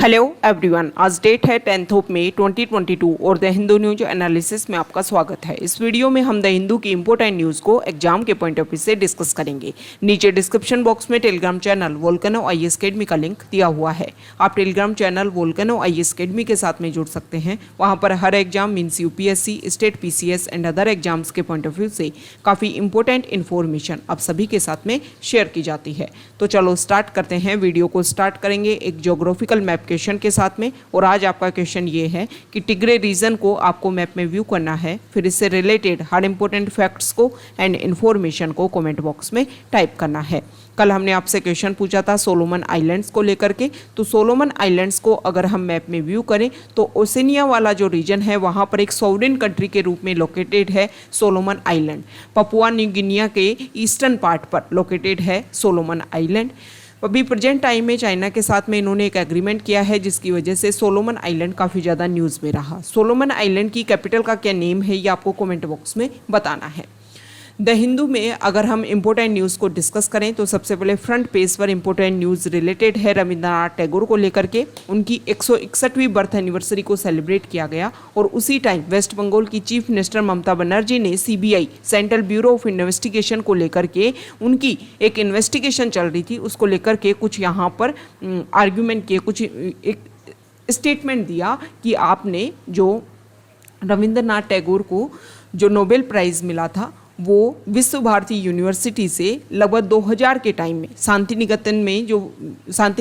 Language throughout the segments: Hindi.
हेलो एवरीवन, आज डेट है 10 मई 2022 और द हिंदू न्यूज एनालिसिस में आपका स्वागत है। इस वीडियो में हम द हिंदू की इंपॉर्टेंट न्यूज़ को एग्जाम के पॉइंट ऑफ व्यू से डिस्कस करेंगे। नीचे डिस्क्रिप्शन बॉक्स में Telegram channel Volcano IAS Academy का लिंक दिया हुआ है। आप Telegram channel Volcano IAS Academy के साथ में जुड़ सकते हैं। वहाँ पर हर exam means UPSC, state PCS and other exams के पॉइंट ऑफ व्यू से काफ़ी इंपॉर्टेंट इन्फॉर्मेशन आप सभी के साथ में शेयर की जाती है। तो चलो स्टार्ट करते हैं। वीडियो को स्टार्ट करेंगे एक ज्योग्राफिकल मैप क्वेश्चन के साथ में। और आज आपका क्वेश्चन ये है कि टिग्रे रीजन को आपको मैप में व्यू करना है, फिर इससे रिलेटेड हर इंपॉर्टेंट फैक्ट्स को एंड इन्फॉर्मेशन को कमेंट बॉक्स में टाइप करना है। कल हमने आपसे क्वेश्चन पूछा था सोलोमन आइलैंड्स को लेकर के। तो सोलोमन आइलैंड्स को अगर हम मैप में व्यू करें तो ओसेनिया वाला जो रीजन है वहाँ पर एक सॉवरेन कंट्री के रूप में लोकेटेड है Solomon island. Papua new Guinea के ईस्टर्न पार्ट पर लोकेटेड है सोलोमन आइलैंड। अभी प्रेजेंट टाइम में चाइना के साथ में इन्होंने एक एग्रीमेंट किया है जिसकी वजह से सोलोमन आइलैंड काफ़ी ज़्यादा न्यूज़ में रहा। सोलोमन आइलैंड की कैपिटल का क्या नेम है ये आपको कमेंट बॉक्स में बताना है। द हिंदू में अगर हम इम्पोर्टेंट न्यूज़ को डिस्कस करें तो सबसे पहले फ्रंट पेज पर इम्पोर्टेंट न्यूज़ रिलेटेड है रविंद्रनाथ टैगोर को लेकर के। उनकी 161वीं बर्थ एनिवर्सरी को सेलिब्रेट किया गया और उसी टाइम वेस्ट बंगाल की चीफ मिनिस्टर ममता बनर्जी ने CBI central bureau of investigation को लेकर के उनकी एक इन्वेस्टिगेशन चल रही थी उसको लेकर के कुछ यहाँ पर आर्ग्यूमेंट किए, कुछ एक स्टेटमेंट दिया कि आपने जो रविंद्रनाथ टैगोर को जो नोबेल प्राइज़ मिला था वो विश्व भारती यूनिवर्सिटी से लगभग 2000 के टाइम में शांति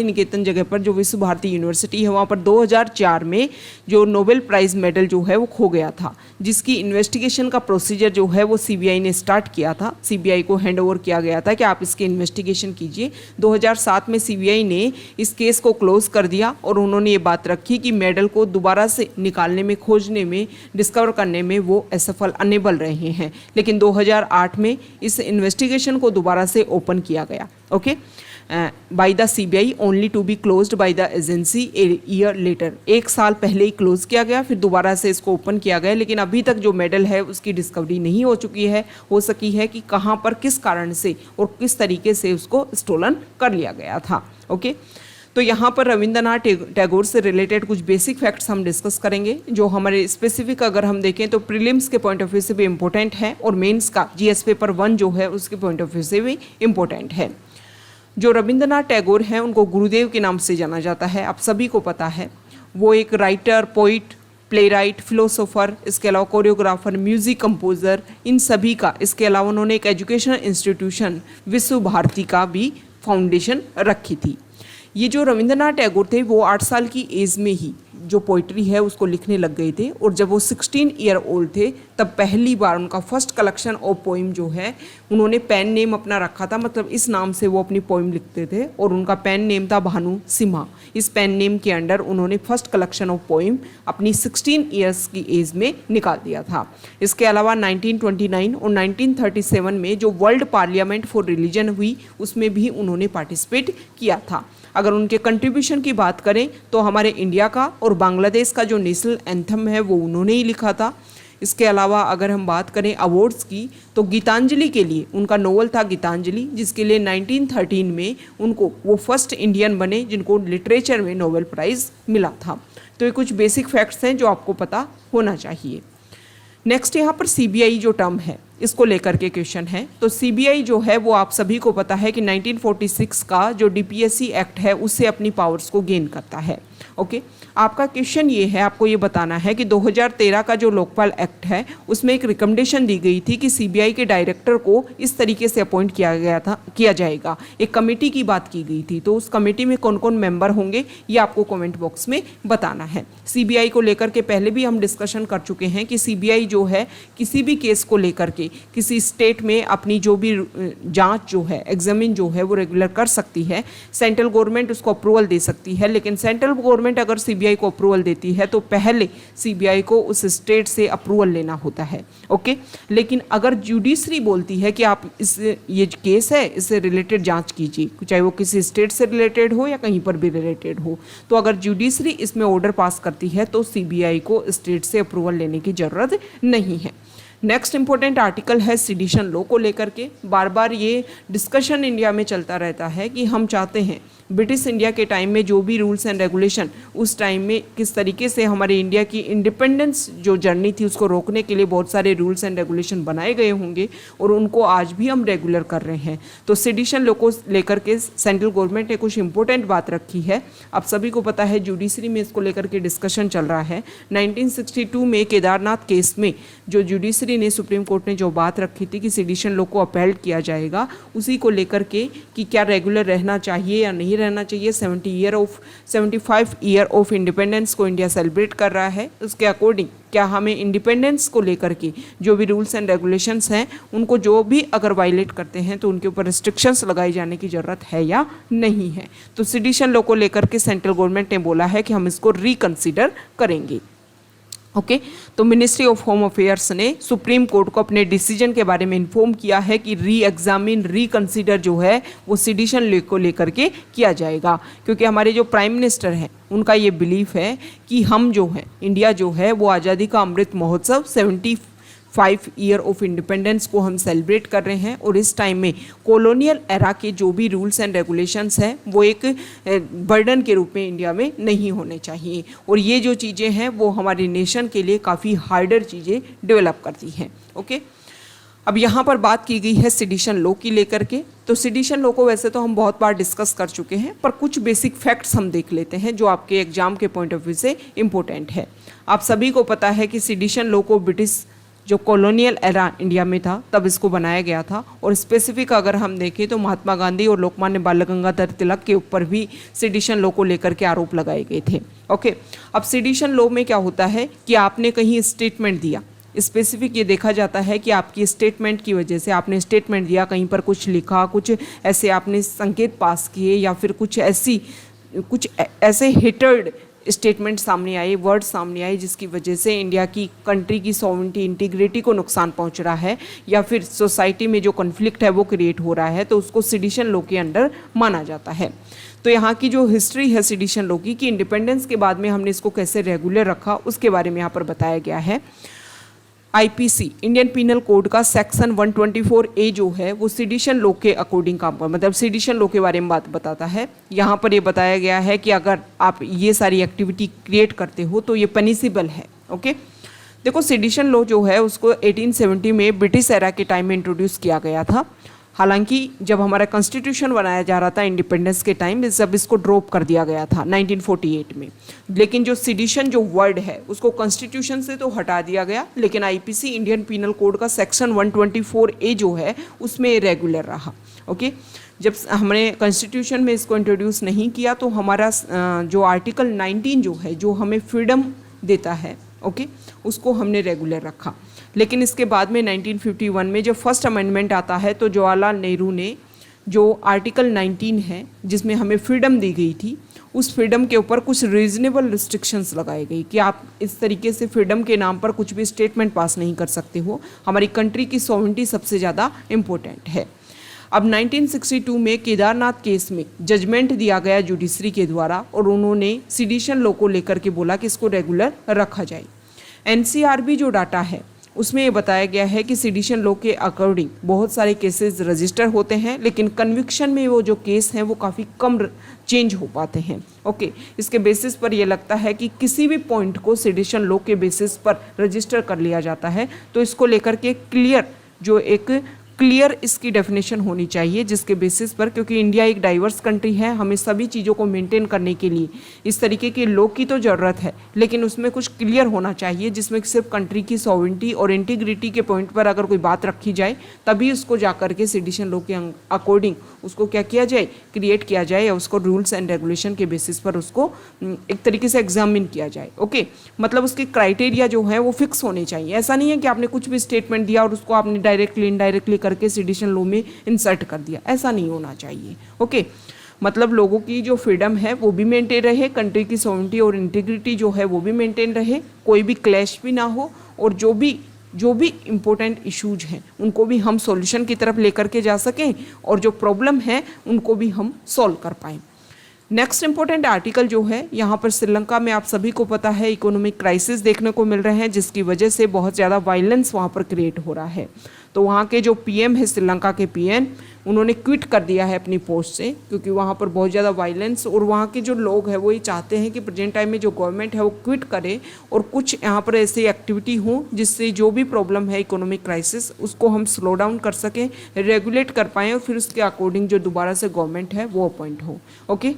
निकेतन जगह पर जो विश्व भारती यूनिवर्सिटी है वहाँ पर 2004 में जो नोबेल प्राइज़ मेडल जो है वो खो गया था, जिसकी इन्वेस्टिगेशन का प्रोसीजर जो है वो सीबीआई ने स्टार्ट किया था। सीबीआई को हैंड ओवर किया गया था कि आप इसकी इन्वेस्टिगेशन कीजिए। 2007 में सीबीआई ने इस केस को क्लोज कर दिया और उन्होंने ये बात रखी कि मेडल को दोबारा से निकालने में, खोजने में, डिस्कवर करने में वो असफल अनेबल रहे हैं। लेकिन 2008 में इस इन्वेस्टिगेशन को दोबारा से ओपन किया गया, okay, by the CBI only to be closed by the agency a year later. एक साल पहले ही क्लोज किया गया, फिर दोबारा से इसको ओपन किया गया। लेकिन अभी तक जो मेडल है उसकी डिस्कवरी नहीं हो सकी है कि कहाँ पर, किस कारण से और किस तरीके से उसको स्टोलन कर लिया गया था, ओके। तो यहाँ पर रविंद्रनाथ टैगोर से रिलेटेड कुछ बेसिक फैक्ट्स हम डिस्कस करेंगे जो हमारे स्पेसिफिक अगर हम देखें तो प्रीलिम्स के पॉइंट ऑफ व्यू से भी इम्पोर्टेंट है और मेंस का जीएस पेपर 1 जो है उसके पॉइंट ऑफ व्यू से भी इम्पोर्टेंट है। जो रविंद्रनाथ टैगोर हैं उनको गुरुदेव के नाम से जाना जाता है, आप सभी को पता है। वो एक writer, poet, play right, philosopher, इसके अलावा कोरियोग्राफर, म्यूज़िक कंपोज़र, इन सभी का, इसके अलावा उन्होंने एक एजुकेशनल इंस्टीट्यूशन विश्व भारती का भी फाउंडेशन रखी थी। ये जो रविंद्रनाथ टैगोर थे वो 8 साल की एज में ही जो पोइट्री है उसको लिखने लग गए थे और जब वो 16 ईयर ओल्ड थे तब पहली बार उनका फर्स्ट कलेक्शन ऑफ पोइम जो है उन्होंने पेन नेम अपना रखा था, मतलब इस नाम से वो अपनी पोइम लिखते थे और उनका पेन नेम था भानु सिम्हा। इस पेन नेम के अंडर उन्होंने फर्स्ट कलेक्शन ऑफ पोइम अपनी 16 ईयर्स की एज में निकाल दिया था। इसके अलावा 1929 और 1937 में जो वर्ल्ड पार्लियामेंट फॉर रिलीजन हुई उसमें भी उन्होंने पार्टिसिपेट किया था। अगर उनके कंट्रीब्यूशन की बात करें तो हमारे इंडिया का और बांग्लादेश का जो नेशनल एंथम है वो उन्होंने ही लिखा था। इसके अलावा अगर हम बात करें अवार्ड्स की तो गीतांजलि के लिए उनका नोवेल था गीतांजलि, जिसके लिए 1913 में उनको वो फर्स्ट इंडियन बने जिनको लिटरेचर में नोबेल प्राइज़ मिला था। तो ये कुछ बेसिक फैक्ट्स हैं जो आपको पता होना चाहिए। नेक्स्ट यहाँ पर सीबीआई जो टर्म है इसको लेकर के क्वेश्चन है। तो सीबीआई जो है वो आप सभी को पता है कि 1946 का जो डीपीएससी एक्ट है उससे अपनी पावर्स को गेन करता है, ओके। आपका क्वेश्चन ये है, आपको ये बताना है कि 2013 का जो लोकपाल एक्ट है उसमें एक रिकमेंडेशन दी गई थी कि सीबीआई के डायरेक्टर को इस तरीके से अपॉइंट किया जाएगा। एक कमेटी की बात की गई थी, तो उस कमेटी में कौन कौन मेंबर होंगे ये आपको कमेंट बॉक्स में बताना है। सीबीआई को लेकर के पहले भी हम डिस्कशन कर चुके हैं कि सीबीआई जो है किसी भी केस को लेकर के किसी स्टेट में अपनी जो भी जांच जो है, एग्जामिन जो है वो रेगुलर कर सकती है। सेंट्रल गवर्नमेंट उसको अप्रूवल दे सकती है, लेकिन सेंट्रल गवर्नमेंट अगर सीबीआई को अप्रूवल देती है तो पहले सीबीआई को उस स्टेट से अप्रूवल लेना होता है, ओके। लेकिन अगर जुडिशरी बोलती है कि आप ये केस है इससे रिलेटेड जांच कीजिए, चाहे वो किसी स्टेट से रिलेटेड हो या कहीं पर भी रिलेटेड हो, तो अगर जुडिशरी इसमें ऑर्डर पास करती है तो सीबीआई को स्टेट से अप्रूवल लेने की ज़रूरत नहीं है। नेक्स्ट इंपॉर्टेंट आर्टिकल है सिडिशन लॉ को लेकर के। बार बार ये डिस्कशन इंडिया में चलता रहता है कि हम चाहते हैं ब्रिटिश इंडिया के टाइम में जो भी रूल्स एंड रेगुलेशन उस टाइम में किस तरीके से हमारे इंडिया की इंडिपेंडेंस जो जर्नी थी उसको रोकने के लिए बहुत सारे रूल्स एंड रेगुलेशन बनाए गए होंगे और उनको आज भी हम रेगुलर कर रहे हैं। तो सेडिशन लॉ को लेकर के सेंट्रल गवर्नमेंट ने कुछ इंपॉर्टेंट बात रखी है। आप सभी को पता है जुडिशरी में इसको लेकर के डिस्कशन चल रहा है। 1962 में केदारनाथ केस में जो जुडिशरी ने, सुप्रीम कोर्ट ने जो बात रखी थी कि सेडिशन लॉ को अपहेल्ड किया जाएगा, उसी को लेकर के कि क्या रेगुलर रहना चाहिए या नहीं रहना चाहिए। 75 ईयर ऑफ इंडिपेंडेंस को इंडिया सेलिब्रेट कर रहा है, उसके अकॉर्डिंग क्या हमें इंडिपेंडेंस को लेकर के जो भी रूल्स एंड रेगुलेशंस हैं उनको जो भी अगर वायलेट करते हैं तो उनके ऊपर रिस्ट्रिक्शंस लगाई जाने की ज़रूरत है या नहीं है। तो सेडिशन लॉ को लेकर के सेंट्रल गवर्नमेंट ने बोला है कि हम इसको रिकंसीडर करेंगे। ओके तो मिनिस्ट्री ऑफ होम अफेयर्स ने सुप्रीम कोर्ट को अपने डिसीजन के बारे में इन्फॉर्म किया है कि री एग्जामिन रिकंसीडर जो है वो सेडिशन लॉ को लेकर के किया जाएगा, क्योंकि हमारे जो प्राइम मिनिस्टर हैं उनका ये बिलीफ है कि हम जो है इंडिया जो है वो आज़ादी का Amrit Mahotsav 75 year of independence को हम सेलिब्रेट कर रहे हैं और इस टाइम में कॉलोनियल एरा के जो भी रूल्स एंड रेगुलेशंस हैं वो एक बर्डन के रूप में इंडिया में नहीं होने चाहिए और ये जो चीज़ें हैं वो हमारे नेशन के लिए काफ़ी हार्डर चीज़ें डेवलप करती हैं। ओके अब यहाँ पर बात की गई है सेडिशन लॉ की लेकर के। तो सेडिशन लॉ को वैसे तो हम बहुत बार डिस्कस कर चुके हैं, पर कुछ बेसिक फैक्ट्स हम देख लेते हैं जो आपके एग्जाम के पॉइंट ऑफ व्यू से इम्पोर्टेंट है। आप सभी को पता है कि सेडिशन लॉ को ब्रिटिश जो कॉलोनियल एरा इंडिया में था तब इसको बनाया गया था और स्पेसिफिक अगर हम देखें तो महात्मा गांधी और लोकमान्य बाल गंगाधर तिलक के ऊपर भी सेडिशन लॉ को लेकर के आरोप लगाए गए थे। ओके अब सेडिशन लॉ में क्या होता है कि आपने कहीं स्टेटमेंट दिया, स्पेसिफिक ये देखा जाता है कि आपकी स्टेटमेंट की वजह से आपने स्टेटमेंट दिया, कहीं पर कुछ लिखा, कुछ ऐसे आपने संकेत पास किए या फिर कुछ ऐसे हिटर्ड स्टेटमेंट सामने आए, वर्ड सामने आए जिसकी वजह से इंडिया की कंट्री की सॉवरेनिटी इंटीग्रिटी को नुकसान पहुंच रहा है या फिर सोसाइटी में जो कॉन्फ्लिक्ट है वो क्रिएट हो रहा है, तो उसको सेडिशन लॉ के अंडर माना जाता है। तो यहाँ की जो हिस्ट्री है सेडिशन लॉ की कि इंडिपेंडेंस के बाद में हमने इसको कैसे रेगुलर रखा उसके बारे में यहाँ पर बताया गया है। आईपीसी इंडियन पिनल कोड का सेक्शन 124A जो है वो सेडिशन लॉ के अकॉर्डिंग काम कर, मतलब सेडिशन लॉ के बारे में बात बताता है। यहाँ पर ये बताया गया है कि अगर आप ये सारी एक्टिविटी क्रिएट करते हो तो ये पनिसिबल है। ओके देखो सेडिशन लॉ जो है उसको 1870 में ब्रिटिश एरा के टाइम में इंट्रोड्यूस किया गया था। हालांकि जब हमारा कॉन्स्टिट्यूशन बनाया जा रहा था इंडिपेंडेंस के टाइम जब इसको ड्रॉप कर दिया गया था 1948 में, लेकिन जो सेडिशन जो वर्ड है उसको कॉन्स्टिट्यूशन से तो हटा दिया गया, लेकिन आईपीसी इंडियन पिनल कोड का सेक्शन 124A जो है उसमें रेगुलर रहा। ओके जब हमने कॉन्स्टिट्यूशन में इसको इंट्रोड्यूस नहीं किया तो हमारा जो आर्टिकल 19 जो है जो हमें फ्रीडम देता है, ओके उसको हमने रेगुलर रखा। लेकिन इसके बाद में 1951 में जब फर्स्ट अमेंडमेंट आता है तो जवाहरलाल नेहरू ने जो आर्टिकल 19 है जिसमें हमें फ्रीडम दी गई थी उस फ्रीडम के ऊपर कुछ रीजनेबल रिस्ट्रिक्शंस लगाई गई कि आप इस तरीके से फ्रीडम के नाम पर कुछ भी स्टेटमेंट पास नहीं कर सकते हो, हमारी कंट्री की सॉवरेनिटी सबसे ज़्यादा इम्पोर्टेंट है। अब 1962 में केदारनाथ केस में जजमेंट दिया गया जुडिशरी के द्वारा और उन्होंने सेडिशन लॉ को लेकर के बोला कि इसको रेगुलर रखा जाए। एनसीआरबी जो डाटा है उसमें ये बताया गया है कि सेडिशन लॉ के अकॉर्डिंग बहुत सारे केसेस रजिस्टर होते हैं, लेकिन कन्विक्शन में वो जो केस हैं वो काफ़ी कम चेंज हो पाते हैं। ओके इसके बेसिस पर ये लगता है कि किसी भी पॉइंट को सेडिशन लॉ के बेसिस पर रजिस्टर कर लिया जाता है, तो इसको लेकर के क्लियर इसकी डेफिनेशन होनी चाहिए जिसके बेसिस पर, क्योंकि इंडिया एक डाइवर्स कंट्री है, हमें सभी चीज़ों को मेंटेन करने के लिए इस तरीके के लॉ की तो ज़रूरत है, लेकिन उसमें कुछ क्लियर होना चाहिए जिसमें सिर्फ कंट्री की सॉवरेनिटी और इंटीग्रिटी के पॉइंट पर अगर कोई बात रखी जाए तभी उसको जा करके सेडिशन लॉ के अकॉर्डिंग उसको क्या किया जाए, क्रिएट किया जाए या उसको रूल्स एंड रेगुलेशन के बेसिस पर उसको एक तरीके से एग्जामिन किया जाए। ओके मतलब उसके क्राइटेरिया जो है वो फिक्स होने चाहिए। ऐसा नहीं है कि आपने कुछ भी स्टेटमेंट दिया और उसको आपने डायरेक्टली इनडायरेक्टली करके सेडिशन लॉ में इंसर्ट कर दिया, ऐसा नहीं होना चाहिए। ओके मतलब लोगों की जो फ्रीडम है वो भी मेंटेन रहे, कंट्री की सॉवरेनिटी और इंटीग्रिटी जो है वो भी मेंटेन रहे, कोई भी क्लैश भी ना हो और जो भी इम्पोर्टेंट इश्यूज हैं उनको भी हम सॉल्यूशन की तरफ लेकर के जा सकें और जो प्रॉब्लम है उनको भी हम सॉल्व कर पाएँ। नेक्स्ट इंपॉर्टेंट आर्टिकल जो है यहाँ पर श्रीलंका में आप सभी को पता है इकोनॉमिक क्राइसिस देखने को मिल रहे हैं जिसकी वजह से बहुत ज़्यादा वायलेंस वहाँ पर क्रिएट हो रहा है। तो वहाँ के जो पीएम है श्रीलंका के पीएम, उन्होंने क्विट कर दिया है अपनी पोस्ट से, क्योंकि वहाँ पर बहुत ज़्यादा वायलेंस, और वहाँ के जो लोग हैं वो ये चाहते हैं कि प्रेजेंट टाइम में जो गवर्नमेंट है वो क्विट करे और कुछ यहाँ पर ऐसी एक्टिविटी हो जिससे जो भी प्रॉब्लम है इकोनॉमिक क्राइसिस उसको हम स्लो डाउन कर सकें, रेगुलेट कर पाएँ और फिर उसके अकॉर्डिंग जो दोबारा से गवर्नमेंट है वो अपॉइंट हो। ओके,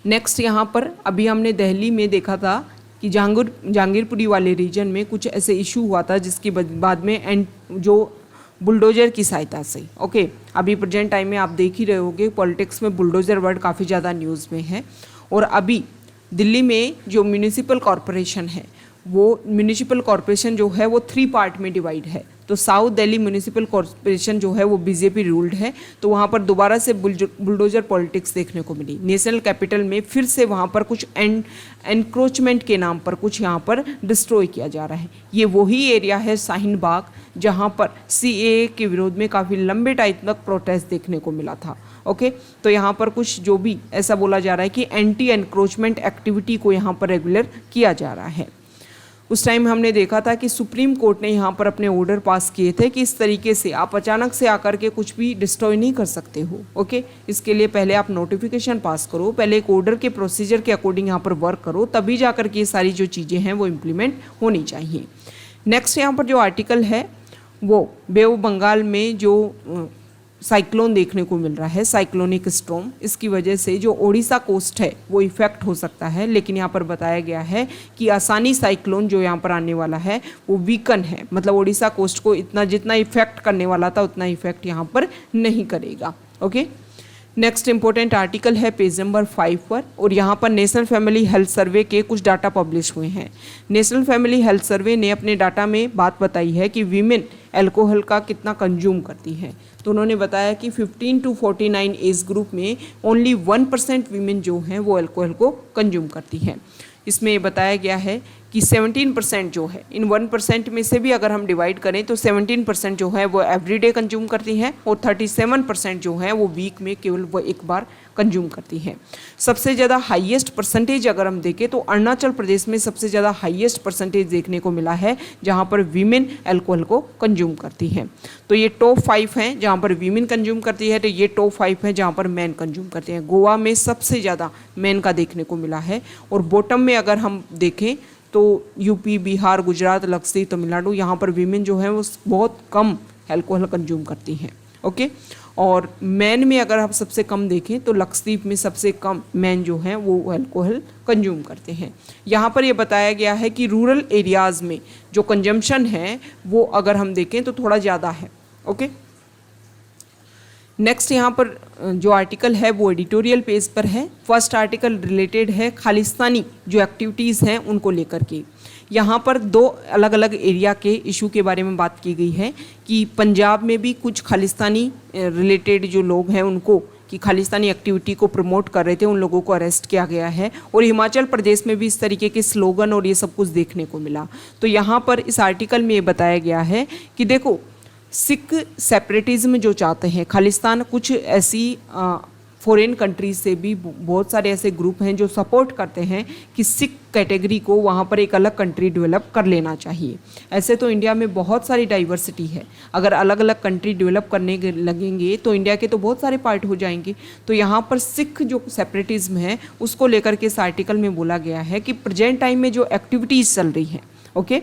नेक्स्ट यहाँ पर अभी हमने दिल्ली में देखा था कि जहांगीरपुरी वाले रीजन में कुछ ऐसे इशू हुआ था जिसकी बाद में जो बुलडोजर की सहायता से, ओके, अभी प्रेजेंट टाइम में आप देख ही रहे होगे पॉलिटिक्स में बुलडोजर वर्ड काफ़ी ज़्यादा न्यूज़ में है। और अभी दिल्ली में जो म्यूनिसिपल कॉरपोरेशन है, वो म्यूनिसिपल कॉरपोरेशन जो है वो 3 पार्ट में डिवाइड है। तो साउथ दिल्ली म्यूनिसिपल कॉरपोरेशन जो है वो बीजेपी रूल्ड है, तो वहाँ पर दोबारा से बुलडोजर पॉलिटिक्स देखने को मिली। नेशनल कैपिटल में फिर से वहाँ पर कुछ एनक्रोचमेंट के नाम पर कुछ यहाँ पर डिस्ट्रॉय किया जा रहा है। ये वही एरिया है शाहीन बाग जहाँ पर सीएए के विरोध में काफ़ी लंबे टाइम तक प्रोटेस्ट देखने को मिला था। ओके, तो यहाँ पर कुछ जो भी ऐसा बोला जा रहा है कि एंटी एनक्रोचमेंट एक्टिविटी को यहाँ पर रेगुलर किया जा रहा है। उस टाइम हमने देखा था कि सुप्रीम कोर्ट ने यहाँ पर अपने ऑर्डर पास किए थे कि इस तरीके से आप अचानक से आकर के कुछ भी डिस्ट्रॉय नहीं कर सकते हो। ओके, इसके लिए पहले आप नोटिफिकेशन पास करो, पहले एक ऑर्डर के प्रोसीजर के अकॉर्डिंग यहाँ पर वर्क करो, तभी जा कर के ये सारी जो चीज़ें हैं वो इम्प्लीमेंट होनी चाहिए। नेक्स्ट यहाँ पर जो आर्टिकल है वो बे ऑफ बंगाल में जो साइक्लोन देखने को मिल रहा है, साइक्लोनिक स्टॉर्म, इसकी वजह से जो ओडिशा कोस्ट है वो इफेक्ट हो सकता है। लेकिन यहाँ पर बताया गया है कि आसानी साइक्लोन जो यहाँ पर आने वाला है वो वीकन है, मतलब ओडिशा कोस्ट को इतना जितना इफेक्ट करने वाला था उतना इफेक्ट यहाँ पर नहीं करेगा। ओके, नेक्स्ट इंपॉर्टेंट आर्टिकल है पेज नंबर 5 पर, और यहाँ पर नेशनल फैमिली हेल्थ सर्वे के कुछ डाटा पब्लिश हुए हैं। नेशनल फैमिली हेल्थ सर्वे ने अपने डाटा में बात बताई है कि वीमेन अल्कोहल का कितना कंज्यूम करती हैं। तो उन्होंने बताया कि 15 to 49 एज ग्रुप में ओनली 1% वीमेन जो हैं वो अल्कोहल को कंज्यूम करती हैं। इसमें बताया गया है कि 17% जो है, इन 1% में से भी अगर हम डिवाइड करें तो 17% जो है वो एवरीडे कंज्यूम करती हैं और 37% जो है वो वीक में केवल वो एक बार कंज्यूम करती हैं। सबसे ज़्यादा हाईएस्ट परसेंटेज अगर हम देखें तो अरुणाचल प्रदेश में सबसे ज़्यादा हाईएस्ट परसेंटेज देखने को मिला है जहाँ पर वीमेन अल्कोहल को कंज्यूम करती हैं। तो ये टॉप 5 हैं जहाँ पर वीमेन कंज्यूम करती है, तो ये टॉप 5 हैं जहाँ पर मैन कंज्यूम करते हैं। गोवा में सबसे ज़्यादा मैन का देखने को मिला है, और बॉटम में अगर हम देखें तो यूपी, बिहार, गुजरात, लक्षद्वीप, तमिलनाडु, यहाँ पर वीमेन जो है वो बहुत कम अल्कोहल कंज्यूम करती हैं। ओके, और मैन में अगर आप सबसे कम देखें तो लक्षद्वीप में सबसे कम मैन जो हैं वो अल्कोहल कंज्यूम करते हैं। यहाँ पर ये बताया गया है कि रूरल एरियाज़ में जो कंजम्पशन है वो अगर हम देखें तो थोड़ा ज़्यादा है। ओके, नेक्स्ट यहाँ पर जो आर्टिकल है वो एडिटोरियल पेज पर है। फर्स्ट आर्टिकल रिलेटेड है खालिस्तानी जो एक्टिविटीज़ हैं उनको लेकर के। यहाँ पर 2 अलग अलग एरिया के इशू के बारे में बात की गई है कि पंजाब में भी कुछ खालिस्तानी रिलेटेड जो लोग हैं उनको कि खालिस्तानी एक्टिविटी को प्रमोट कर रहे थे, उन लोगों को अरेस्ट किया गया है, और हिमाचल प्रदेश में भी इस तरीके के स्लोगन और ये सब कुछ देखने को मिला। तो यहाँ पर इस आर्टिकल में ये बताया गया है कि देखो सिख सेपरेटिज्म जो चाहते हैं खालिस्तान, कुछ ऐसी फॉरेन कंट्रीज से भी बहुत सारे ऐसे ग्रुप हैं जो सपोर्ट करते हैं कि सिख कैटेगरी को वहाँ पर एक अलग कंट्री डेवलप कर लेना चाहिए। ऐसे तो इंडिया में बहुत सारी डाइवर्सिटी है, अगर अलग अलग कंट्री डेवलप करने लगेंगे तो इंडिया के तो बहुत सारे पार्ट हो जाएंगे। तो यहाँ पर सिख जो सेपरेटिज्म है उसको लेकर के इस आर्टिकल में बोला गया है कि प्रेजेंट टाइम में जो एक्टिविटीज़ चल रही हैं, ओके,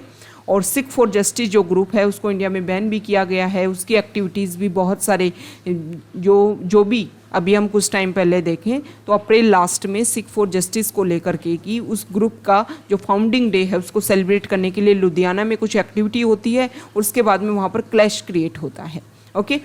और सिख फॉर जस्टिस जो ग्रुप है उसको इंडिया में बैन भी किया गया है। उसकी एक्टिविटीज़ भी बहुत सारे जो भी अभी हम कुछ टाइम पहले देखें तो अप्रैल लास्ट में सिख फॉर जस्टिस को लेकर के कि उस ग्रुप का जो फाउंडिंग डे है उसको सेलिब्रेट करने के लिए लुधियाना में कुछ एक्टिविटी होती है और उसके बाद में वहाँ पर क्लैश क्रिएट होता है। ओके,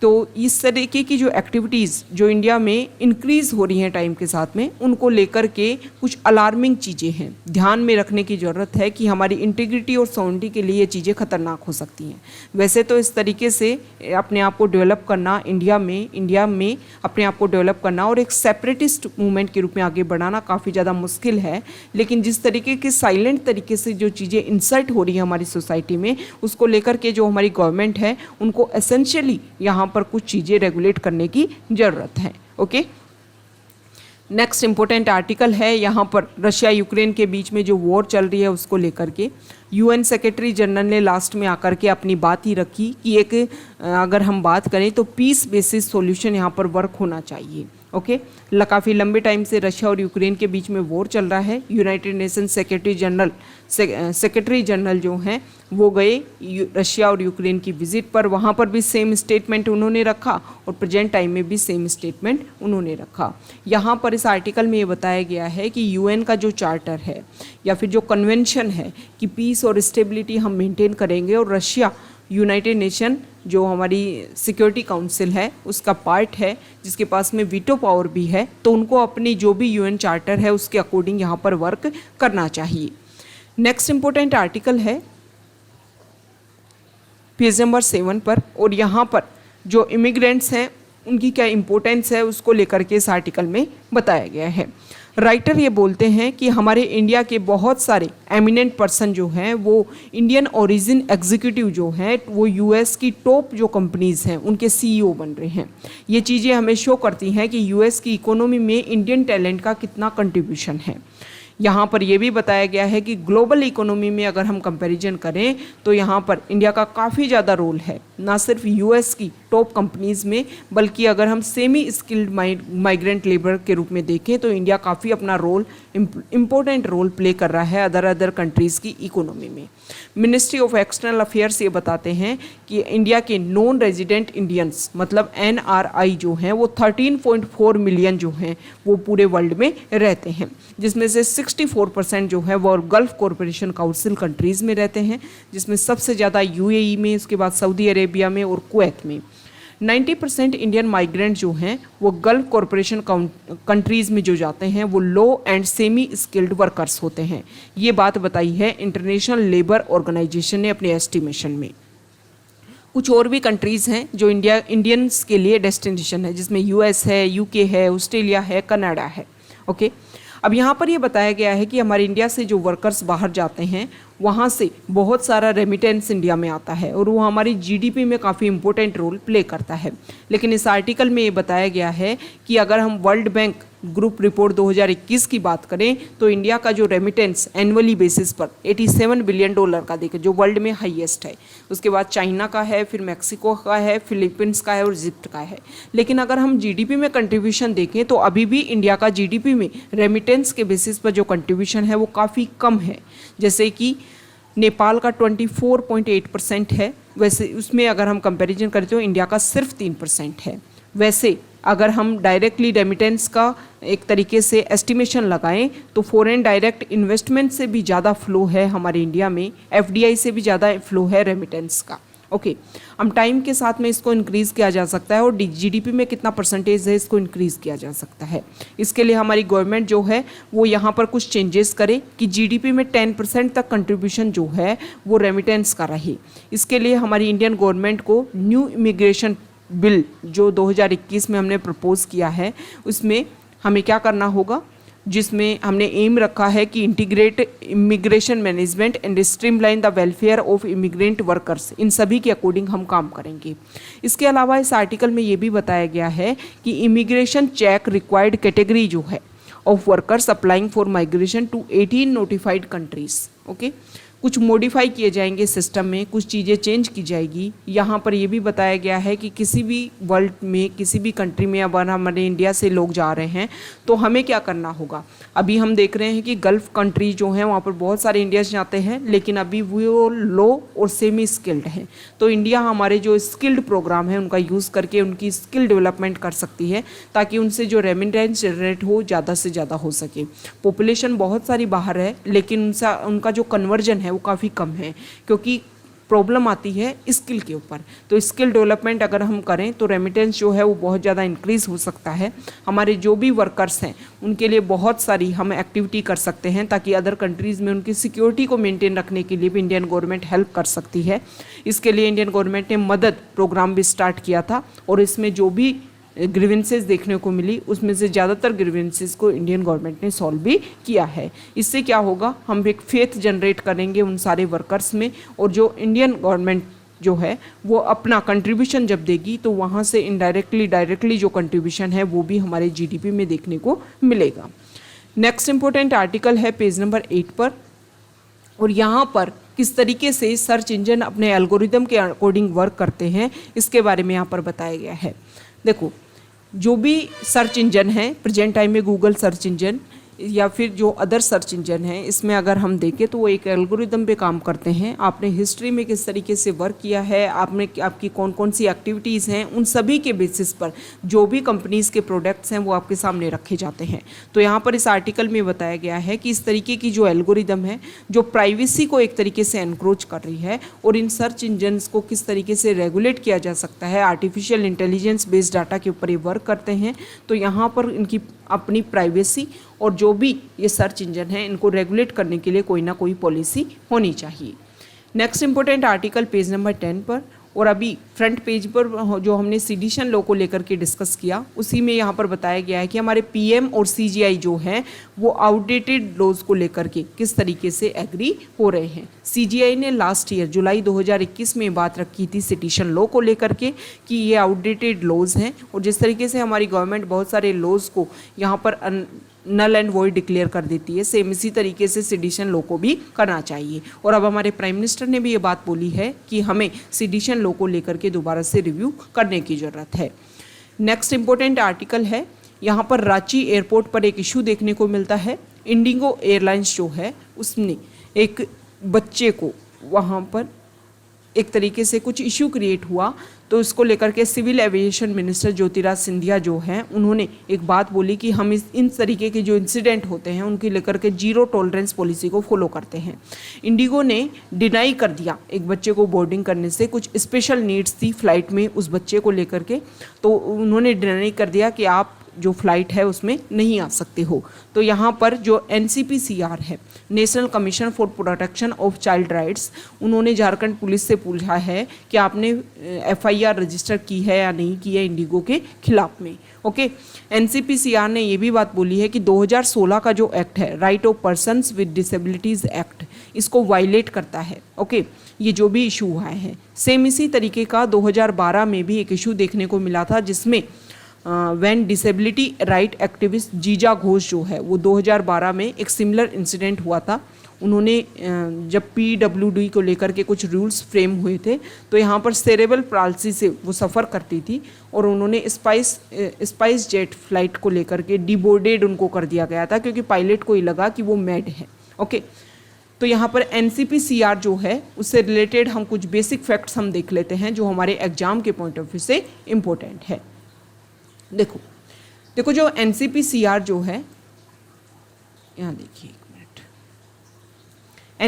तो इस तरीके की जो एक्टिविटीज़ जो इंडिया में इंक्रीज़ हो रही हैं टाइम के साथ में, उनको लेकर के कुछ अलार्मिंग चीज़ें हैं, ध्यान में रखने की ज़रूरत है कि हमारी इंटीग्रिटी और सॉवरेनिटी के लिए ये चीज़ें खतरनाक हो सकती हैं। वैसे तो इस तरीके से अपने आप को डेवलप करना इंडिया में अपने आप को डेवलप करना और एक सेपरेटिस्ट मूवमेंट के रूप में आगे बढ़ाना काफ़ी ज़्यादा मुश्किल है, लेकिन जिस तरीके के साइलेंट तरीके से जो चीज़ें इंसर्ट हो रही है हमारी सोसाइटी में, उसको लेकर के जो हमारी गवर्नमेंट है उनको एसेंशियली यहाँ पर कुछ चीज़ें रेगुलेट करने की ज़रूरत है। ओके, नेक्स्ट इंपॉर्टेंट आर्टिकल है यहाँ पर रशिया यूक्रेन के बीच में जो वॉर चल रही है उसको लेकर के। यूएन सेक्रेटरी जनरल ने लास्ट में आकर के अपनी बात ही रखी कि एक अगर हम बात करें तो पीस बेसिस सॉल्यूशन यहाँ पर वर्क होना चाहिए। ओके काफ़ी लंबे टाइम से रशिया और यूक्रेन के बीच में वॉर चल रहा है। यूनाइटेड नेशन सेक्रेटरी जनरल जो हैं वो गए रशिया और यूक्रेन की विजिट पर, वहाँ पर भी सेम स्टेटमेंट उन्होंने रखा और प्रेजेंट टाइम में भी सेम स्टेटमेंट उन्होंने रखा। यहाँ पर इस आर्टिकल में ये बताया गया है कि यूएन का जो चार्टर है या फिर जो कन्वेंशन है कि पीस और स्टेबिलिटी हम मेंटेन करेंगे और रशिया यूनाइटेड नेशन जो हमारी सिक्योरिटी काउंसिल है उसका पार्ट है जिसके पास में वीटो पावर भी है, तो उनको अपनी जो भी यूएन चार्टर है उसके अकॉर्डिंग यहाँ पर वर्क करना चाहिए। नेक्स्ट इंपॉर्टेंट आर्टिकल है पेज नंबर 7 पर, और यहाँ पर जो इमिग्रेंट्स हैं उनकी क्या इम्पोर्टेंस है उसको लेकर के इस आर्टिकल में बताया गया है। राइटर ये बोलते हैं कि हमारे इंडिया के बहुत सारे एमिनेंट पर्सन जो हैं वो इंडियन ओरिजिन एग्जीक्यूटिव जो हैं वो यूएस की टॉप जो कंपनीज़ हैं उनके सीईओ बन रहे हैं। ये चीज़ें हमें शो करती हैं कि यूएस की इकोनॉमी में इंडियन टैलेंट का कितना कंट्रीब्यूशन है। यहाँ पर यह भी बताया गया है कि ग्लोबल इकोनॉमी में अगर हम कंपैरिजन करें तो यहाँ पर इंडिया का काफ़ी ज़्यादा रोल है, ना सिर्फ यूएस की टॉप कंपनीज़ में बल्कि अगर हम सेमी स्किल्ड माइग्रेंट लेबर के रूप में देखें तो इंडिया काफ़ी अपना रोल इम्पोर्टेंट रोल प्ले कर रहा है अदर कंट्रीज़ की इकोनॉमी में। मिनिस्ट्री ऑफ एक्सटर्नल अफेयर्स ये बताते हैं कि इंडिया के नॉन रेजिडेंट इंडियंस मतलब NRI जो हैं वो 13.4 मिलियन जो हैं वो पूरे वर्ल्ड में रहते हैं, जिसमें से 64% जो है वो गल्फ कॉरपोरेशन काउंसिल कंट्रीज़ में रहते हैं, जिसमें सबसे ज़्यादा UAE में, उसके बाद सऊदी अरेबिया में और कुवैत में। 90% इंडियन माइग्रेंट जो हैं वो गल्फ कॉरपोरेशन कंट्रीज़ में जो जाते हैं वो लो एंड सेमी स्किल्ड वर्कर्स होते हैं। ये बात बताई है इंटरनेशनल लेबर ऑर्गेनाइजेशन ने अपने एस्टिमेशन में। कुछ और भी कंट्रीज़ हैं जो इंडियंस के लिए डेस्टिनेशन है, जिसमें US है, UK है, ऑस्ट्रेलिया है, कनाडा है। ओके अब यहाँ पर ये बताया गया है कि हमारे इंडिया से जो वर्कर्स बाहर जाते हैं वहाँ से बहुत सारा रेमिटेंस इंडिया में आता है और वो हमारी GDP में काफ़ी इंपॉर्टेंट रोल प्ले करता है। लेकिन इस आर्टिकल में ये बताया गया है कि अगर हम वर्ल्ड बैंक ग्रुप रिपोर्ट 2021 की बात करें तो इंडिया का जो रेमिटेंस एनुअली बेसिस पर $87 बिलियन का देखें जो वर्ल्ड में हाईएस्ट है। उसके बाद चाइना का है, फिर मैक्सिको का है, फिलीपींस का है और इजिप्ट का है। लेकिन अगर हम GDP में कंट्रीब्यूशन देखें तो अभी भी इंडिया का GDP में रेमिटेंस के बेसिस पर जो कंट्रीब्यूशन है वो काफ़ी कम है। जैसे कि नेपाल का 24.8% है, वैसे उसमें अगर हम कंपैरिजन करें तो इंडिया का सिर्फ 3% है। वैसे अगर हम डायरेक्टली रेमिटेंस का एक तरीके से एस्टिमेशन लगाएं तो फॉरेन डायरेक्ट इन्वेस्टमेंट से भी ज़्यादा फ्लो है हमारे इंडिया में, FDI से भी ज़्यादा फ्लो है रेमिटेंस का। ओके हम टाइम के साथ में इसको इंक्रीज़ किया जा सकता है और GDP में कितना परसेंटेज है इसको इंक्रीज़ किया जा सकता है। इसके लिए हमारी गवर्नमेंट जो है वो यहाँ पर कुछ चेंजेस करे कि GDP में 10% तक कंट्रीब्यूशन जो है वो रेमिटेंस का रहे। इसके लिए हमारी इंडियन गवर्नमेंट को न्यू इमिग्रेशन बिल जो 2021 में हमने प्रपोज किया है उसमें हमें क्या करना होगा, जिसमें हमने एम रखा है कि integrate immigration management and streamline the welfare of immigrant workers, इन सभी के अकॉर्डिंग हम काम करेंगे। इसके अलावा इस आर्टिकल में ये भी बताया गया है कि इमिग्रेशन चेक रिक्वायर्ड कैटेगरी जो है of workers applying for migration to 18 notified countries. Okay कुछ मॉडिफाई किए जाएंगे सिस्टम में, कुछ चीज़ें चेंज की जाएगी। यहाँ पर ये भी बताया गया है कि किसी भी वर्ल्ड में किसी भी कंट्री में अगर हमारे इंडिया से लोग जा रहे हैं तो हमें क्या करना होगा। अभी हम देख रहे हैं कि गल्फ़ कंट्री जो हैं वहाँ पर बहुत सारे इंडियंस जाते हैं लेकिन अभी वो लो और सेमी स्किल्ड हैं। तो इंडिया हमारे जो स्किल्ड प्रोग्राम है उनका यूज़ करके उनकी स्किल डेवलपमेंट कर सकती है ताकि उनसे जो रेमिटेंस जनरेट हो ज़्यादा से ज़्यादा हो सके। पॉपुलेशन बहुत सारी बाहर है लेकिन उनका जो कन्वर्जन है वो काफ़ी कम है क्योंकि प्रॉब्लम आती है स्किल के ऊपर। तो स्किल डेवलपमेंट अगर हम करें तो रेमिटेंस जो है वो बहुत ज़्यादा इंक्रीज़ हो सकता है। हमारे जो भी वर्कर्स हैं उनके लिए बहुत सारी हम एक्टिविटी कर सकते हैं ताकि अदर कंट्रीज़ में उनकी सिक्योरिटी को मेंटेन रखने के लिए भी इंडियन गवर्नमेंट हेल्प कर सकती है। इसके लिए इंडियन गवर्नमेंट ने मदद प्रोग्राम भी स्टार्ट किया था और इसमें जो भी ग्रीवेंसेस देखने को मिली उसमें से ज़्यादातर ग्रीवेंसेस को इंडियन गवर्नमेंट ने सॉल्व भी किया है। इससे क्या होगा, हम एक फेथ जनरेट करेंगे उन सारे वर्कर्स में और जो इंडियन गवर्नमेंट जो है वो अपना कंट्रीब्यूशन जब देगी तो वहाँ से इनडायरेक्टली डायरेक्टली जो कंट्रीब्यूशन है वो भी हमारे GDP में देखने को मिलेगा। नेक्स्ट इंपॉर्टेंट आर्टिकल है पेज नंबर 8 पर, और यहाँ पर किस तरीके से सर्च इंजन अपने एल्गोरिदम के अकॉर्डिंग वर्क करते हैं, इसके बारे में यहाँ पर बताया गया है। देखो, जो भी सर्च इंजन है प्रेजेंट टाइम में, गूगल सर्च इंजन या फिर जो अदर सर्च इंजन है, इसमें अगर हम देखें तो वो एक एल्गोरिदम पे काम करते हैं। आपने हिस्ट्री में किस तरीके से वर्क किया है, आपकी कौन कौन सी एक्टिविटीज़ हैं, उन सभी के बेसिस पर जो भी कंपनीज़ के प्रोडक्ट्स हैं वो आपके सामने रखे जाते हैं। तो यहाँ पर इस आर्टिकल में बताया गया है कि इस तरीके की जो एल्गोरिदम है जो प्राइवेसी को एक तरीके से एनक्रोच कर रही है, और इन सर्च इंजन्स को किस तरीके से रेगुलेट किया जा सकता है, आर्टिफिशियल इंटेलिजेंस बेस्ड डाटा के ऊपर ये वर्क करते हैं। तो यहाँ पर इनकी अपनी प्राइवेसी और जो भी ये सर्च इंजन है इनको रेगुलेट करने के लिए कोई ना कोई पॉलिसी होनी चाहिए। Next important article page number 10 पर, और अभी फ्रंट पेज पर जो हमने सेडिशन लॉ को लेकर के डिस्कस किया उसी में यहाँ पर बताया गया है कि हमारे पीएम और सीजीआई जो हैं वो आउटडेटेड लॉज को लेकर के किस तरीके से एग्री हो रहे हैं। सीजीआई ने लास्ट ईयर जुलाई 2021 में बात रखी थी सेडिशन लॉ को लेकर के कि ये आउटडेटेड लॉज हैं, और जिस तरीके से हमारी गवर्नमेंट बहुत सारे लॉज को यहाँ पर नल एंड वॉइड डिक्लेयर कर देती है, सेम इसी तरीके से सेडिशन लॉ को भी करना चाहिए। और अब हमारे प्राइम मिनिस्टर ने भी ये बात बोली है कि हमें सेडिशन लॉ को लेकर के दोबारा से रिव्यू करने की ज़रूरत है। नेक्स्ट इंपॉर्टेंट आर्टिकल है, यहाँ पर रांची एयरपोर्ट पर एक इशू देखने को मिलता है। इंडिगो एयरलाइंस जो है उसने एक बच्चे को वहाँ पर एक तरीके से कुछ इशू क्रिएट हुआ, तो इसको लेकर के civil aviation minister Jyotiraj Scindia जो हैं उन्होंने एक बात बोली कि हम इन तरीके के जो इंसिडेंट होते हैं उनके लेकर के जीरो टॉलरेंस पॉलिसी को फॉलो करते हैं। इंडिगो ने डिनाई कर दिया एक बच्चे को बोर्डिंग करने से, कुछ स्पेशल नीड्स थी फ्लाइट में उस बच्चे को लेकर के, तो उन्होंने डिनाई कर दिया कि आप जो फ्लाइट है उसमें नहीं आ सकते हो। तो यहाँ पर जो NCPCR है, national commission for protection of child rights, उन्होंने झारखंड पुलिस से पूछा है कि आपने FIR रजिस्टर की है या नहीं की है इंडिगो के खिलाफ में। ओके, NCPCR ने ये भी बात बोली है कि 2016 का जो एक्ट है, right of persons with disabilities act, इसको वायलेट करता है। ओके, ये जो भी इशू हुआ है, सेम इसी तरीके का 2012 में भी एक इशू देखने को मिला था जिसमें व्हेन डिसेबिलिटी राइट एक्टिविस्ट जीजा घोष जो है वो 2012 में एक सिमिलर इंसिडेंट हुआ था। उन्होंने जब PWD को लेकर के कुछ रूल्स फ्रेम हुए थे, तो यहाँ पर सेरेब्रल पाल्सी से वो सफ़र करती थी, और उन्होंने स्पाइस जेट फ्लाइट को लेकर के डिबोर्डेड उनको कर दिया गया था क्योंकि पायलट को ये लगा कि वो मैड है। ओके, तो यहाँ पर NCPCR जो है उससे रिलेटेड हम कुछ बेसिक फैक्ट्स हम देख लेते हैं जो हमारे एग्जाम के पॉइंट ऑफ व्यू से इम्पोर्टेंट है। देखो जो NCPCR जो है, यहाँ देखिए एक मिनट,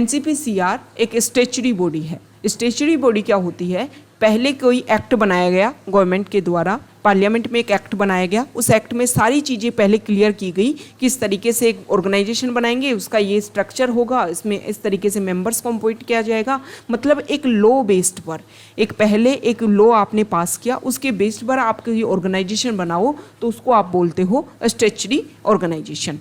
NCPCR एक स्टैच्यूटरी बॉडी है। स्टैच्यूटरी बॉडी क्या होती है, पहले कोई एक्ट बनाया गया गवर्नमेंट के द्वारा, पार्लियामेंट में एक एक्ट बनाया गया, उस एक्ट में सारी चीज़ें पहले क्लियर की गई किस तरीके से एक ऑर्गेनाइजेशन बनाएंगे, उसका ये स्ट्रक्चर होगा, इसमें इस तरीके से मेंबर्स को अपॉइंट किया जाएगा। मतलब एक लॉ बेस्ड पर, एक पहले एक लॉ आपने पास किया, उसके बेस्ड पर आप कोई ऑर्गेनाइजेशन बनाओ तो उसको आप बोलते हो स्टैच्यूटरी ऑर्गेनाइजेशन।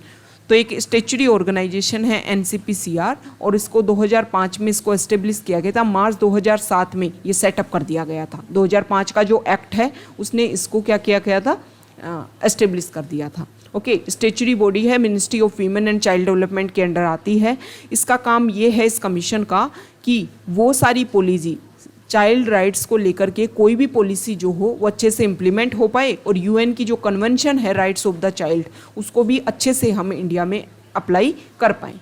तो एक स्टैच्यूटरी ऑर्गेनाइजेशन है NCPCR, और इसको 2005 में इसको एस्टेब्लिश किया गया था। मार्च 2007 में ये सेटअप कर दिया गया था। 2005 का जो एक्ट है उसने इसको क्या किया गया था, एस्टेब्लिश कर दिया था। ओके, स्टैच्यूटरी बॉडी है, ministry of women and child development के अंडर आती है। इसका काम ये है इस कमीशन का कि वो सारी पॉलिसी चाइल्ड राइट्स को लेकर के कोई भी पॉलिसी जो हो वो अच्छे से इम्प्लीमेंट हो पाए, और UN की जो कन्वेंशन है राइट्स ऑफ द चाइल्ड उसको भी अच्छे से हम इंडिया में अप्लाई कर पाएँ।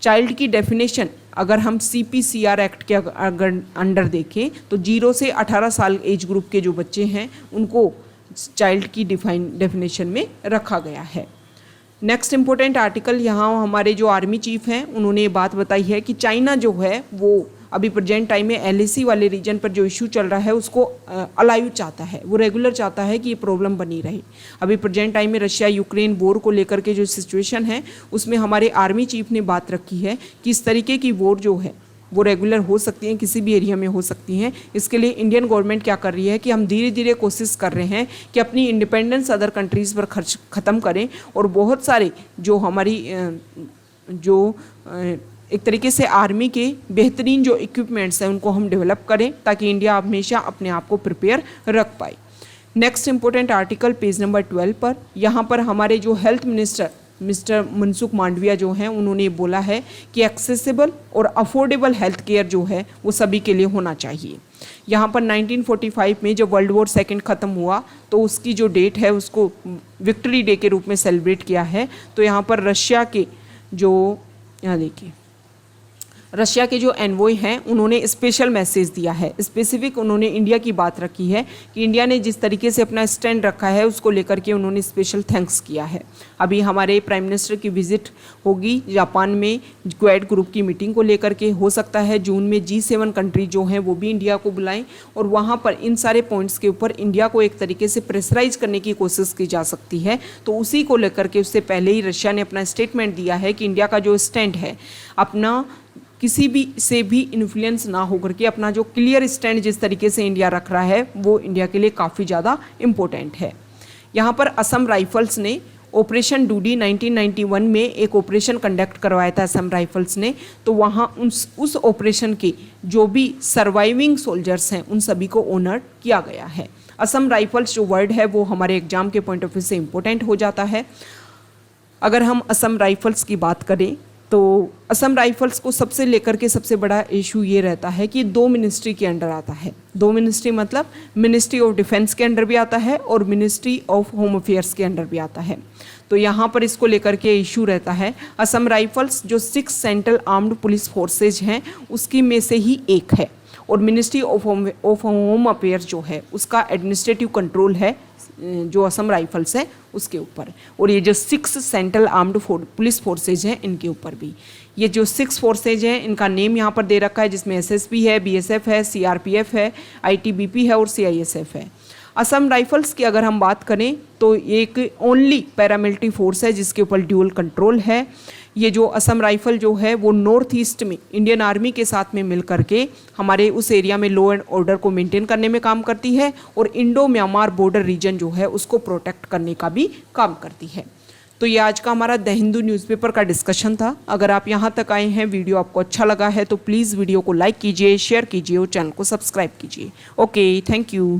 चाइल्ड की डेफिनेशन अगर हम CPCR एक्ट के अगर अंडर देखें तो 0 से 18 साल एज ग्रुप के जो बच्चे हैं उनको चाइल्ड की डेफिनेशन में रखा गया है। नेक्स्ट इंपॉर्टेंट आर्टिकल, यहाँ हमारे जो आर्मी चीफ हैं उन्होंने ये बात बताई है कि चाइना जो है वो अभी प्रेजेंट टाइम में LAC वाले रीजन पर जो इशू चल रहा है उसको अलाइव चाहता है, वो रेगुलर चाहता है कि ये प्रॉब्लम बनी रहे। अभी प्रेजेंट टाइम में रशिया यूक्रेन वॉर को लेकर के जो सिचुएशन है उसमें हमारे आर्मी चीफ ने बात रखी है कि इस तरीके की वॉर जो है वो रेगुलर हो सकती हैं, किसी भी एरिया में हो सकती हैं। इसके लिए इंडियन गवर्नमेंट क्या कर रही है कि हम धीरे धीरे कोशिश कर रहे हैं कि अपनी इंडिपेंडेंस अदर कंट्रीज़ पर खर्च ख़त्म करें, और बहुत सारे जो हमारी एक तरीके से आर्मी के बेहतरीन जो इक्विपमेंट्स हैं उनको हम डेवलप करें ताकि इंडिया हमेशा अपने आप को प्रिपेयर रख पाए। Next important article page number 12 पर, यहाँ पर हमारे जो health minister mister Mansukh Mandaviya जो हैं उन्होंने बोला है कि एक्सेसिबल और अफोर्डेबल हेल्थ केयर जो है वो सभी के लिए होना चाहिए। यहाँ पर 1945 में जब वर्ल्ड वॉर सेकेंड ख़त्म हुआ तो उसकी जो डेट है उसको विक्ट्री डे के रूप में सेलिब्रेट किया है। तो यहाँ पर रशिया के जो, यहाँ देखिए, रशिया के जो एनवॉय हैं उन्होंने स्पेशल मैसेज दिया है, स्पेसिफिक उन्होंने इंडिया की बात रखी है कि इंडिया ने जिस तरीके से अपना स्टैंड रखा है उसको लेकर के उन्होंने स्पेशल थैंक्स किया है। अभी हमारे प्राइम मिनिस्टर की विजिट होगी जापान में क्वाड ग्रुप की मीटिंग को लेकर के, हो सकता है जून में G7 कंट्री जो हैं वो भी इंडिया को बुलाएं और वहाँ पर इन सारे पॉइंट्स के ऊपर इंडिया को एक तरीके से प्रेशराइज करने की कोशिश की जा सकती है। तो उसी को लेकर के उससे पहले ही रशिया ने अपना स्टेटमेंट दिया है कि इंडिया का जो स्टैंड है, अपना किसी भी से भी इन्फ्लुएंस ना होकर के अपना जो क्लियर स्टैंड जिस तरीके से इंडिया रख रहा है वो इंडिया के लिए काफ़ी ज़्यादा इम्पोर्टेंट है। यहाँ पर असम राइफल्स ने ऑपरेशन डूडी 1991 में एक ऑपरेशन कंडक्ट करवाया था असम राइफल्स ने। तो वहाँ उस ऑपरेशन के जो भी सर्वाइविंग सोल्जर्स हैं उन सभी को ऑनर किया गया है। असम राइफल्स जो वर्ड है वो हमारे एग्जाम के पॉइंट ऑफ व्यू से इम्पोर्टेंट हो जाता है। अगर हम असम राइफल्स की बात करें तो असम राइफल्स को सबसे लेकर के सबसे बड़ा इशू ये रहता है कि 2 मिनिस्ट्री के अंडर आता है। 2 मिनिस्ट्री मतलब मिनिस्ट्री ऑफ डिफेंस के अंडर भी आता है और मिनिस्ट्री ऑफ होम अफेयर्स के अंडर भी आता है। तो यहाँ पर इसको लेकर के इशू रहता है। असम राइफल्स जो 6 सेंट्रल आर्म्ड पुलिस फोर्सेज हैं उसकी में से ही एक है और मिनिस्ट्री ऑफ होम अफेयर्स जो है उसका एडमिनिस्ट्रेटिव कंट्रोल है जो असम राइफल्स है उसके ऊपर, और ये जो 6 सेंट्रल आर्म्ड पुलिस फोर्सेज हैं इनके ऊपर भी। ये जो 6 फोर्सेज हैं इनका नेम यहाँ पर दे रखा है जिसमें SSB है, BSF है, CRPF है, ITBP है और CISF है। असम राइफल्स की अगर हम बात करें तो एक ओनली पैरामिलिट्री फोर्स है जिसके ऊपर ड्यूअल कंट्रोल है। ये जो असम राइफल जो है वो नॉर्थ ईस्ट में इंडियन आर्मी के साथ में मिल करके हमारे उस एरिया में लॉ एंड ऑर्डर को मेंटेन करने में काम करती है और इंडो म्यांमार बॉर्डर रीजन जो है उसको प्रोटेक्ट करने का भी काम करती है। तो ये आज का हमारा द हिंदू न्यूज़पेपर का डिस्कशन था। अगर आप यहाँ तक आए हैं, वीडियो आपको अच्छा लगा है तो प्लीज़ वीडियो को लाइक कीजिए, शेयर कीजिए और चैनल को सब्सक्राइब कीजिए। Okay, thank you.